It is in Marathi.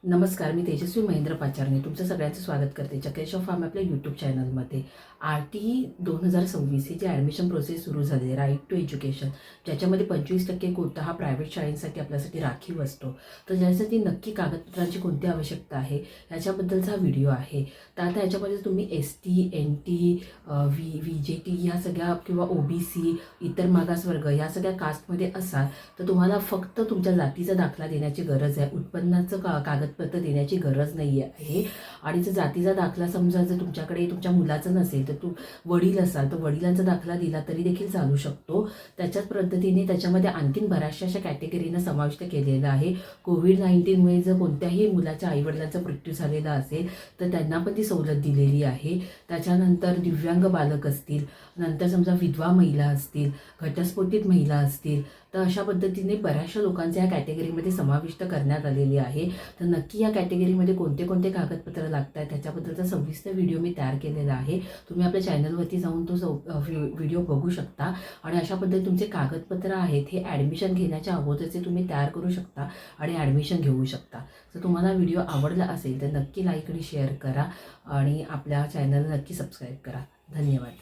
नमस्कार, मी तेजस्वी महेंद्र पाचारने तुमचं सगळ्यांचं स्वागत करते चक्रेश ऑफ फार्म आपल्या यूट्यूब चॅनलमध्ये. RT 2026 ही जी ॲडमिशन प्रोसेस सुरू झाली आहे, राईट टू एज्युकेशन, ज्याच्यामध्ये 25% कोटा हा प्रायव्हेट शाळांसाठी आपल्यासाठी राखीव असतो. तर ज्यासाठी नक्की कागदपत्रांची कोणती आवश्यकता आहे याच्याबद्दलचा हा व्हिडिओ आहे. तर आता याच्यामध्ये तुम्ही ST, NT, VJT या सगळ्या किंवा OBC, इतर मागासवर्ग या सगळ्या कास्टमध्ये असाल तर तुम्हाला फक्त तुमच्या जातीचा दाखला देण्याची गरज आहे. उत्पन्नाचं कागदपत्र देण्याची गरज नाही आहे. आणि जर जातीचा दाखला समजा जर तुमच्याकडे तुमच्या मुलाचं नसेल तर तू वडील असाल तर वडिलांचा दाखला दिला तरी देखील चालू शकतो. त्याच्याच पद्धतीने त्याच्यामध्ये आणखीन बऱ्याचशा अशा कॅटेगरीनं समाविष्ट केलेलं आहे. कोविड-19मुळे जर कोणत्याही मुलाच्या आईवडिलांचा मृत्यू झालेला असेल तर त्यांना पण ती सवलत दिलेली आहे. त्याच्यानंतर दिव्यांग बालक असतील, नंतर समजा विधवा महिला असतील, घटस्फोटित महिला असतील, तर अशा पद्धतीने बऱ्याचशा लोकांच्या या कॅटेगरीमध्ये समाविष्ट करण्यात आलेली आहे. तर नक्की या कॅटेगरीमध्ये कोणते कोणते कागदपत्र लागत आहेत त्याच्याबद्दलचा सविस्तर व्हिडिओ मी तयार केलेला आहे. तुम्ही आपल्या चॅनलवरती जाऊन तो व्हिडिओ बघू शकता. आणि अशा पद्धतीने तुमचे कागदपत्र आहेत हे ॲडमिशन घेण्याच्या अगोदरचे तुम्ही तयार करू शकता आणि ॲडमिशन घेऊ शकता. जर तुम्हाला व्हिडिओ आवडला असेल तर नक्की लाईक आणि शेअर करा आणि आपल्या चॅनलला नक्की सबस्क्राईब करा. धन्यवाद.